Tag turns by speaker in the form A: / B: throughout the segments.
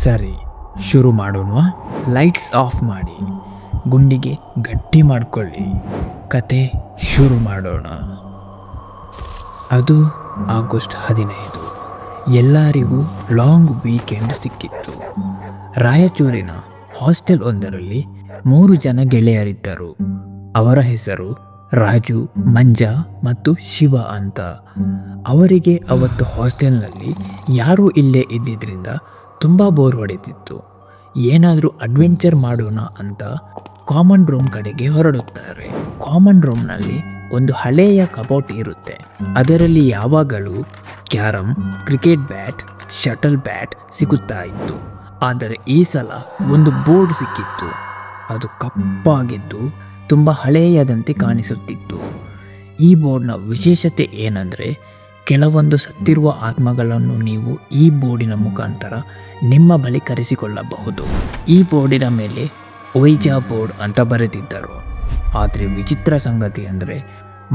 A: ಸರಿ, ಶುರು ಮಾಡೋಣ. ಲೈಟ್ಸ್ ಆಫ್ ಮಾಡಿ, ಗುಂಡಿಗೆ ಗಟ್ಟಿ ಮಾಡಿಕೊಳ್ಳಿ, ಕತೆ ಶುರು ಮಾಡೋಣ. ಅದು ಆಗಸ್ಟ್ 15. ಎಲ್ಲರಿಗೂ ಲಾಂಗ್ ವೀಕೆಂಡ್ ಸಿಕ್ಕಿತ್ತು. ರಾಯಚೂರಿನ ಹಾಸ್ಟೆಲ್ ಒಂದರಲ್ಲಿ 3 ಜನ ಗೆಳೆಯರಿದ್ದರು. ಅವರ ಹೆಸರು ರಾಜು, ಮಂಜ ಮತ್ತು ಶಿವ ಅಂತ. ಅವರಿಗೆ ಅವತ್ತು ಹಾಸ್ಟೆಲ್ನಲ್ಲಿ ಯಾರೂ ಇಲ್ಲೇ ಇದ್ದಿದ್ದರಿಂದ ತುಂಬ ಬೋರ್ ಹೊಡೆತಿತ್ತು. ಏನಾದರೂ ಅಡ್ವೆಂಚರ್ ಮಾಡೋಣ ಅಂತ ಕಾಮನ್ ರೂಮ್ ಕಡೆಗೆ ಹೊರಡುತ್ತಾರೆ. ಕಾಮನ್ ರೂಮ್ನಲ್ಲಿ ಒಂದು ಹಳೆಯ ಕಬೋರ್ಡ್ ಇರುತ್ತೆ. ಅದರಲ್ಲಿ ಯಾವಾಗಲೂ carrom, cricket bat, shuttle bat ಸಿಗುತ್ತಾ ಇತ್ತು. ಆದರೆ ಈ ಸಲ ಒಂದು ಬೋರ್ಡ್ ಸಿಕ್ಕಿತ್ತು. ಅದು ಕಪ್ಪಾಗಿದ್ದು ತುಂಬ ಹಳೆಯದಂತೆ ಕಾಣಿಸುತ್ತಿತ್ತು. ಈ ಬೋರ್ಡ್ನ ವಿಶೇಷತೆ ಏನಂದರೆ, ಕೆಲವೊಂದು ಸತ್ತಿರುವ ಆತ್ಮಗಳನ್ನು ನೀವು ಈ ಬೋರ್ಡಿನ ಮುಖಾಂತರ ನಿಮ್ಮ ಬಳಿ ಕರೆಸಿಕೊಳ್ಳಬಹುದು. ಈ ಬೋರ್ಡಿನ ಮೇಲೆ ಒಯ್ಜಾ ಬೋರ್ಡ್ ಅಂತ ಬರೆದಿದ್ದರು. ಆದರೆ ವಿಚಿತ್ರ ಸಂಗತಿ ಅಂದರೆ,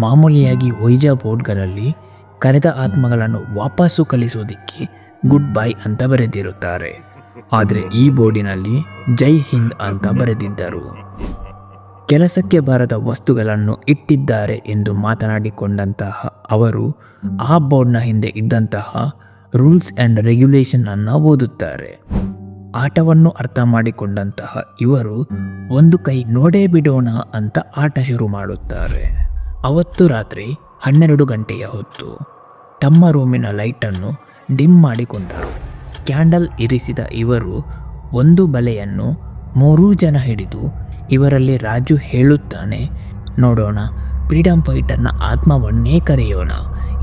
A: ಮಾಮೂಲಿಯಾಗಿ ಒಯ್ಜಾ ಬೋರ್ಡ್ಗಳಲ್ಲಿ ಕರೆದ ಆತ್ಮಗಳನ್ನು ವಾಪಸ್ಸು ಕಳಿಸೋದಕ್ಕೆ ಗುಡ್ ಬೈ ಅಂತ ಬರೆದಿರುತ್ತಾರೆ. ಆದರೆ ಈ ಬೋರ್ಡಿನಲ್ಲಿ ಜೈ ಹಿಂದ್ ಅಂತ ಬರೆದಿದ್ದರು. ಕೆಲಸಕ್ಕೆ ಬಾರದ ವಸ್ತುಗಳನ್ನು ಇಟ್ಟಿದ್ದಾರೆ ಎಂದು ಮಾತನಾಡಿಕೊಂಡಂತಹ ಅವರು ಆ ಬೋರ್ಡ್ನ ಹಿಂದೆ ಇದ್ದಂತಹ ರೂಲ್ಸ್ ಆ್ಯಂಡ್ ರೆಗ್ಯುಲೇಷನ್ ಅನ್ನು ಓದುತ್ತಾರೆ. ಆಟವನ್ನು ಅರ್ಥ ಮಾಡಿಕೊಂಡಂತಹ ಇವರು ಒಂದು ಕೈ ನೋಡೇ ಬಿಡೋಣ ಅಂತ ಆಟ ಶುರು ಮಾಡುತ್ತಾರೆ. ಅವತ್ತು ರಾತ್ರಿ 12 ಗಂಟೆಯ ಹೊತ್ತು ತಮ್ಮ ರೂಮಿನ ಲೈಟನ್ನು ಡಿಮ್ ಮಾಡಿಕೊಂಡರು. ಕ್ಯಾಂಡಲ್ ಇರಿಸಿದ ಇವರು ಒಂದು ಬಲೆಯನ್ನು 3 ಜನ ಹಿಡಿದು, ಇವರಲ್ಲಿ ರಾಜು ಹೇಳುತ್ತಾನೆ, ನೋಡೋಣ, ಫ್ರೀಡಮ್ ಫೈಟರ್ನ ಆತ್ಮವನ್ನೇ ಕರೆಯೋಣ,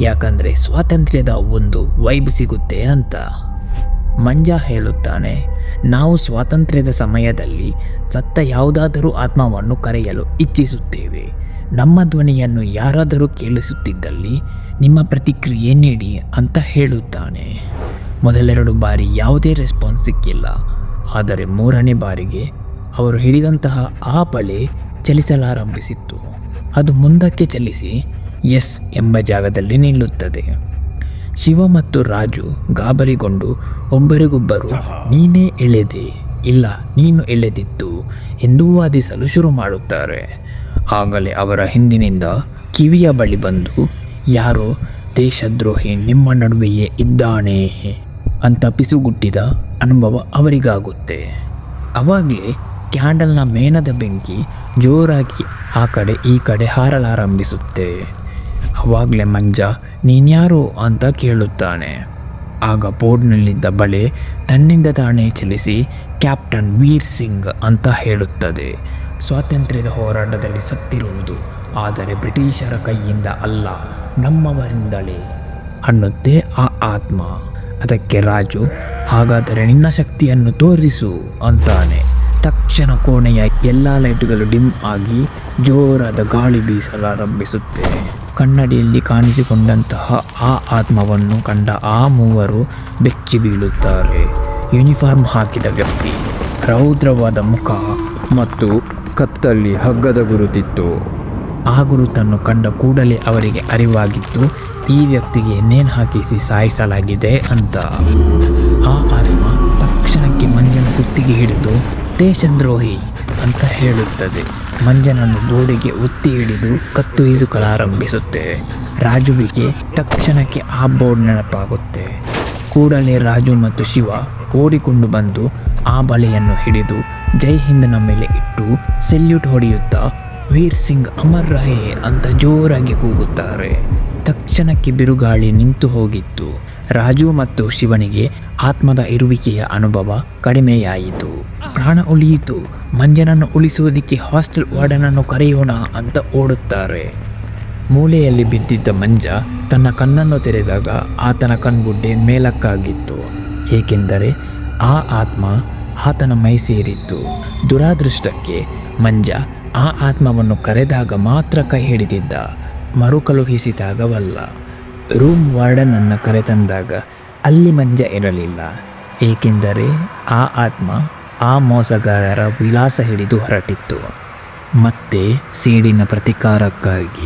A: ಯಾಕಂದರೆ ಸ್ವಾತಂತ್ರ್ಯದ ಒಂದು ವೈಬ್ ಸಿಗುತ್ತೆ ಅಂತ. ಮಂಜ ಹೇಳುತ್ತಾನೆ, ನಾವು ಸ್ವಾತಂತ್ರ್ಯದ ಸಮಯದಲ್ಲಿ ಸತ್ತ ಯಾವುದಾದರೂ ಆತ್ಮವನ್ನು ಕರೆಯಲು ಇಚ್ಛಿಸುತ್ತೇವೆ. ನಮ್ಮ ಧ್ವನಿಯನ್ನು ಯಾರಾದರೂ ಕೇಳಿಸುತ್ತಿದ್ದಲ್ಲಿ ನಿಮ್ಮ ಪ್ರತಿಕ್ರಿಯೆ ನೀಡಿ ಅಂತ ಹೇಳುತ್ತಾನೆ. ಮೊದಲೆರಡು ಬಾರಿ ಯಾವುದೇ ರೆಸ್ಪಾನ್ಸ್ ಸಿಕ್ಕಿಲ್ಲ. ಆದರೆ 3ನೇ ಬಾರಿಗೆ ಅವರು ಹಿಡಿದಂತಹ ಆ ಬಲೆ ಚಲಿಸಲಾರಂಭಿಸಿತ್ತು. ಅದು ಮುಂದಕ್ಕೆ ಚಲಿಸಿ ಎಸ್ ಎಂಬ ಜಾಗದಲ್ಲಿ ನಿಲ್ಲುತ್ತದೆ. ಶಿವ ಮತ್ತು ರಾಜು ಗಾಬರಿಗೊಂಡು ಒಬ್ಬರಿಗೊಬ್ಬರು ನೀನೇ ಎಳೆದೆ, ಇಲ್ಲ ನೀನು ಎಳೆದಿತ್ತು ಎಂದು ವಾದಿಸಲು ಶುರು ಮಾಡುತ್ತಾರೆ. ಆಗಲೇ ಅವರ ಹಿಂದಿನಿಂದ ಕಿವಿಯ ಬಳಿ ಬಂದು, ಯಾರೋ ದೇಶದ್ರೋಹಿ ನಿಮ್ಮ ನಡುವೆಯೇ ಇದ್ದಾನೆ ಅಂತ ಪಿಸುಗುಟ್ಟಿದ ಅನುಭವ ಅವರಿಗಾಗುತ್ತೆ. ಆವಾಗಲೇ ಕ್ಯಾಂಡಲ್ನ ಮೇಣದ ಬೆಂಕಿ ಜೋರಾಗಿ ಆ ಕಡೆ ಈ ಕಡೆ ಹಾರಲಾರಂಭಿಸುತ್ತೆ. ಆವಾಗಲೇ ಮಂಜ ನೀನ್ಯಾರು ಅಂತ ಕೇಳುತ್ತಾನೆ. ಆಗ ಬೋರ್ಡ್ನಲ್ಲಿದ್ದ ಬಳೆ ತನ್ನಿಂದ ತಾನೇ ಚಲಿಸಿ ಕ್ಯಾಪ್ಟನ್ ವೀರ್ ಸಿಂಗ್ ಅಂತ ಹೇಳುತ್ತದೆ. ಸ್ವಾತಂತ್ರ್ಯದ ಹೋರಾಟದಲ್ಲಿ ಸತ್ತಿರುವುದು, ಆದರೆ ಬ್ರಿಟಿಷರ ಕೈಯಿಂದ ಅಲ್ಲ, ನಮ್ಮವರಿಂದಲೇ ಅನ್ನುತ್ತೆ ಆ ಆತ್ಮ. ಅದಕ್ಕೆ ರಾಜು, ಹಾಗಾದರೆ ನಿನ್ನ ಶಕ್ತಿಯನ್ನು ತೋರಿಸು ಅಂತಾನೆ. ತಕ್ಷಣ ಕೋಣೆಯ ಎಲ್ಲ ಲೈಟುಗಳು ಡಿಮ್ ಆಗಿ ಜೋರಾದ ಗಾಳಿ ಬೀಸಲಾರಂಭಿಸುತ್ತೆ. ಕನ್ನಡಿಯಲ್ಲಿ ಕಾಣಿಸಿಕೊಂಡಂತಹ ಆ ಆತ್ಮವನ್ನು ಕಂಡ ಆ 3 ಬೆಚ್ಚಿ ಬೀಳುತ್ತಾರೆ. ಯೂನಿಫಾರ್ಮ್ ಹಾಕಿದ ವ್ಯಕ್ತಿ, ರೌದ್ರವಾದ ಮುಖ ಮತ್ತು ಕತ್ತಲ್ಲಿ ಹಗ್ಗದ ಗುರುತಿತ್ತು. ಆ ಗುರುತನ್ನು ಕಂಡ ಕೂಡಲೇ ಅವರಿಗೆ ಅರಿವಾಗಿತ್ತು, ಈ ವ್ಯಕ್ತಿಗೆ ನೇಣು ಹಾಕಿಸಿ ಸಾಯಿಸಲಾಗಿದೆ ಅಂತ. ಆ ಆತ್ಮ ತಕ್ಷಣಕ್ಕೆ ಮಂಜನ ಕುತ್ತಿಗೆ ಹಿಡಿದು ದೇಶದ್ರೋಹಿ ಅಂತ ಹೇಳುತ್ತದೆ. ಮಂಜನನ್ನು ಗೋಡೆಗೆ ಒತ್ತಿ ಹಿಡಿದು ಕತ್ತು ಹಿಸುಕಲಾರಂಭಿಸುತ್ತೆ. ರಾಜುವಿಗೆ ತಕ್ಷಣಕ್ಕೆ ಆ ಬೋರ್ಡ್ ನೆನಪಾಗುತ್ತೆ. ಕೂಡಲೇ ರಾಜು ಮತ್ತು ಶಿವ ಓಡಿಕೊಂಡು ಬಂದು ಆ ಬಲೆಯನ್ನು ಹಿಡಿದು ಜೈ ಹಿಂದ್ನ ಮೇಲೆ ಇಟ್ಟು ಸೆಲ್ಯೂಟ್ ಹೊಡೆಯುತ್ತಾ ವೀರ್ ಸಿಂಗ್ ಅಮರ್ ರಹೇ ಅಂತ ಜೋರಾಗಿ ಕೂಗುತ್ತಾರೆ. ತಕ್ಷಣಕ್ಕೆ ಬಿರುಗಾಳಿ ನಿಂತು ಹೋಗಿತ್ತು. ರಾಜು ಮತ್ತು ಶಿವನಿಗೆ ಆತ್ಮದ ಇರುವಿಕೆಯ ಅನುಭವ ಕಡಿಮೆಯಾಯಿತು. ಪ್ರಾಣ ಉಳಿಯಿತು. ಮಂಜನನ್ನು ಉಳಿಸುವುದಕ್ಕೆ ಹಾಸ್ಟೆಲ್ ವಾರ್ಡನನ್ನು ಕರೆಯೋಣ ಅಂತ ಓಡುತ್ತಾರೆ. ಮೂಲೆಯಲ್ಲಿ ಬಿದ್ದಿದ್ದ ಮಂಜ ತನ್ನ ಕಣ್ಣನ್ನು ತೆರೆದಾಗ ಆತನ ಕಣ್ಗುಡ್ಡೆ ಮೇಲಕ್ಕಾಗಿತ್ತು. ಏಕೆಂದರೆ ಆ ಆತ್ಮ ಆತನ ಮೈ ಸೇರಿತ್ತು. ದುರಾದೃಷ್ಟಕ್ಕೆ ಮಂಜ ಆ ಆತ್ಮವನ್ನು ಕರೆದಾಗ ಮಾತ್ರ ಕೈ ಹಿಡಿದಿದ್ದ, ಮರುಕಳುಹಿಸಿದಾಗವಲ್ಲ. ರೂಮ್ ವಾರ್ಡನನ್ನು ಕರೆತಂದಾಗ ಅಲ್ಲಿ ಮಂಜ ಇರಲಿಲ್ಲ. ಏಕೆಂದರೆ ಆ ಆತ್ಮ ಆ ಮೋಸಗಾರರ ವಿಳಾಸ ಹಿಡಿದು ಹೊರಟಿತ್ತು. ಮತ್ತೆ ಸೇಡಿನ ಪ್ರತೀಕಾರಕ್ಕಾಗಿ